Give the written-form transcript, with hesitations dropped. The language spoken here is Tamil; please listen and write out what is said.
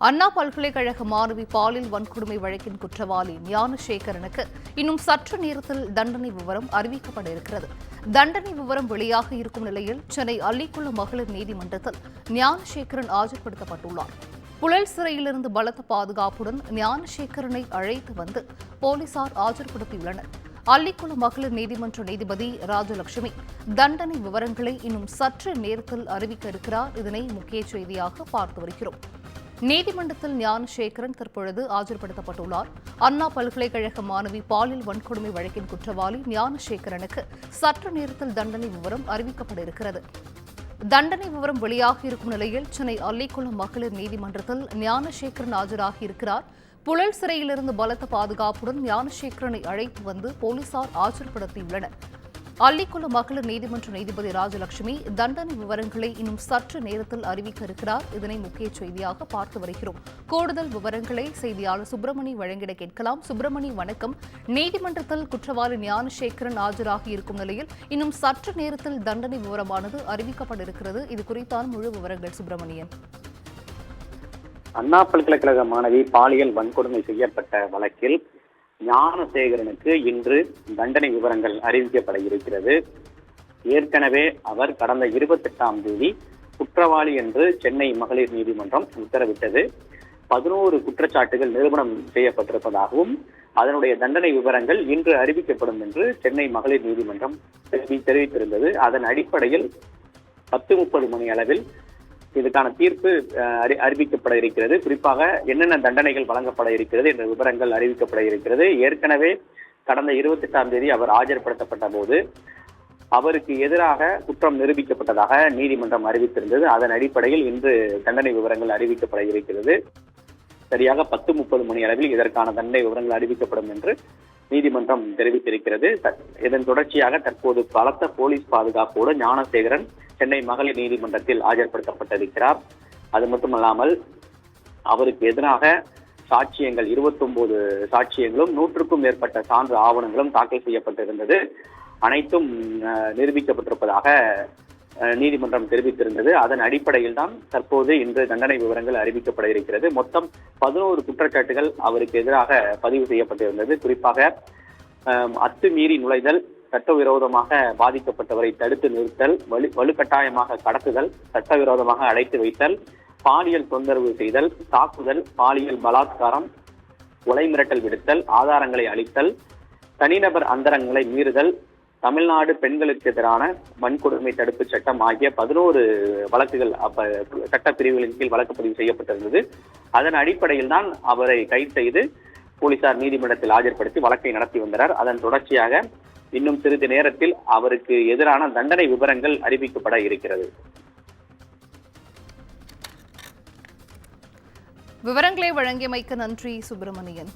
அண்ணா பல்கலைக்கழக மாணவி பாலியல் வன்கொடுமை வழக்கின் குற்றவாளி ஞானசேகரனுக்கு இன்னும் சற்று நேரத்தில் தண்டனை விவரம் அறிவிக்கப்பட இருக்கிறது. தண்டனை விவரம் வெளியாக இருக்கும் நிலையில் சென்னை அள்ளிக்குளம் மகளிர் நீதிமன்றத்தில் ஞானசேகரன் ஆஜர்படுத்தப்பட்டுள்ளார். புழல் சிறையிலிருந்து பலத்த பாதுகாப்புடன் ஞானசேகரனை அழைத்து வந்து போலீசார் ஆஜர்படுத்தியுள்ளனர். அள்ளிக்குளம் மகளிர் நீதிமன்ற நீதிபதி ராஜலட்சுமி தண்டனை விவரங்களை இன்னும் சற்று நேரத்தில் அறிவிக்க இருக்கிறார். இதனை முக்கிய செய்தியாக பார்த்து வருகிறோம். நீதிமன்றத்தில் ஞானசேகரன் தற்பொழுது ஆஜர்படுத்தப்பட்டுள்ளார். அண்ணா பல்கலைக்கழக மாணவி பாலியல் வன்கொடுமை வழக்கின் குற்றவாளி ஞானசேகரனுக்கு சற்று நேரத்தில் தண்டனை விவரம் அறிவிக்கப்பட இருக்கிறது. தண்டனை விவரம் வெளியாக இருக்கும் நிலையில் சென்னை அள்ளிக்குளம் மகளிர் நீதிமன்றத்தில் ஞானசேகரன் ஆஜராகி இருக்கிறார். புழல் சிறையிலிருந்து பலத்த பாதுகாப்புடன் ஞானசேகரனை அழைத்து வந்து போலீசார் ஆஜர்படுத்தியுள்ளனர். அள்ளிக்குளம் மகளிர் நீதிமன்ற நீதிபதி ராஜலட்சுமி தண்டனை விவரங்களை இன்னும் சற்று நேரத்தில் அறிவிக்க இருக்கிறார். இதனை முக்கிய செய்தியாக பார்த்து வருகிறோம். கூடுதல் விவரங்களை செய்தியாளர் சுப்பிரமணி வழங்கிட கேட்கலாம். சுப்பிரமணி, வணக்கம். நீதிமன்றத்தில் குற்றவாளி ஞானசேகரன் ஆஜராகி இருக்கும் நிலையில் இன்னும் சற்று நேரத்தில் தண்டனை விவரமானது அறிவிக்கப்பட இருக்கிறது. இது குறித்தான முழு விவரங்கள் சுப்பிரமணியன். அண்ணா பல்கலைக்கழக மாணவி பாலியல் வன்கொடுமை செய்யப்பட்ட வழக்கில் ஞானசேகரனுக்கு இன்று தண்டனை விவரங்கள் அறிவிக்கப்பட இருக்கிறது. ஏற்கனவே அவர் கடந்த 28ஆம் தேதி குற்றவாளி என்று சென்னை மகளிர் நீதிமன்றம் உத்தரவிட்டது. 11 குற்றச்சாட்டுகள் நிரூபணம் செய்யப்பட்டிருப்பதாகவும் அதனுடைய தண்டனை விவரங்கள் இன்று அறிவிக்கப்படும் என்று சென்னை மகளிர் நீதிமன்றம் தெரிவித்திருந்தது. அதன் அடிப்படையில் 10:30 மணி அளவில் இதுக்கான தீர்ப்பு அறிவிக்கப்பட இருக்கிறது. குறிப்பாக என்னென்ன தண்டனைகள் வழங்கப்பட இருக்கிறது என்ற விவரங்கள் அறிவிக்கப்பட இருக்கிறது. ஏற்கனவே கடந்த 28ஆம் தேதி அவர் ஆஜர்படுத்தப்பட்ட போது அவருக்கு எதிராக குற்றம் நிரூபிக்கப்பட்டதாக நீதிமன்றம் அறிவித்திருந்தது. அதன் அடிப்படையில் இன்று தண்டனை விவரங்கள் அறிவிக்கப்பட இருக்கிறது. சரியாக 10:30 மணி அளவில் இதற்கான தண்டனை விவரங்கள் அறிவிக்கப்படும் என்று நீதிமன்றம் தெரிவித்திருக்கிறது. இதன் தொடர்ச்சியாக தற்போது பலத்த போலீஸ் பாதுகாப்போடு ஞானசேகரன் சென்னை மகளிர் நீதிமன்றத்தில் ஆஜர்படுத்தப்பட்டிருக்கிறார். அது மட்டுமல்லாமல் அவருக்கு எதிராக சாட்சியங்கள் 29 சாட்சியங்களும் 100க்கும் மேற்பட்ட சான்று ஆவணங்களும் தாக்கல் செய்யப்பட்டிருந்தது. அனைத்தும் நிரூபிக்கப்பட்டிருப்பதாக நீதிமன்றம் தெரிவித்திருந்தது. அதன் அடிப்படையில் தான் தற்போது இன்று தண்டனை விவரங்கள் அறிவிக்கப்பட இருக்கிறது. மொத்தம் 11 குற்றச்சாட்டுகள் அவருக்கு எதிராக பதிவு செய்யப்பட்டிருந்தது. குறிப்பாக அத்துமீறி நுழைதல், சட்டவிரோதமாக பாதிக்கப்பட்டவரை தடுத்து நிறுத்தல், வலுக்கட்டாயமாக கடத்துதல், சட்டவிரோதமாக அடைத்து வைத்தல், பாலியல் தொந்தரவு செய்தல், தாக்குதல், பாலியல் பலாத்காரம், கொலை மிரட்டல் விடுத்தல், ஆதாரங்களை அளித்தல், தனிநபர் அந்தரங்களை மீறுதல், தமிழ்நாடு பெண்களுக்கு எதிரான வன்கொடுமை தடுப்பு சட்டம் ஆகிய 11 வழக்குகள் சட்டப்பிரிவுகளின் கீழ் வழக்கு பதிவு செய்யப்பட்டிருந்தது. அதன் அடிப்படையில் தான் அவரை கைது செய்து போலீசார் நீதிமன்றத்தில் ஆஜர்படுத்தி வழக்கை நடத்தி வந்தனர். அதன் தொடர்ச்சியாக இன்னும் சிறிது நேரத்தில் அவருக்கு எதிரான தண்டனை விவரங்கள் அறிவிக்கப்பட இருக்கிறது. விவரங்களை வழங்கியமைக்கு நன்றி சுப்பிரமணியன்.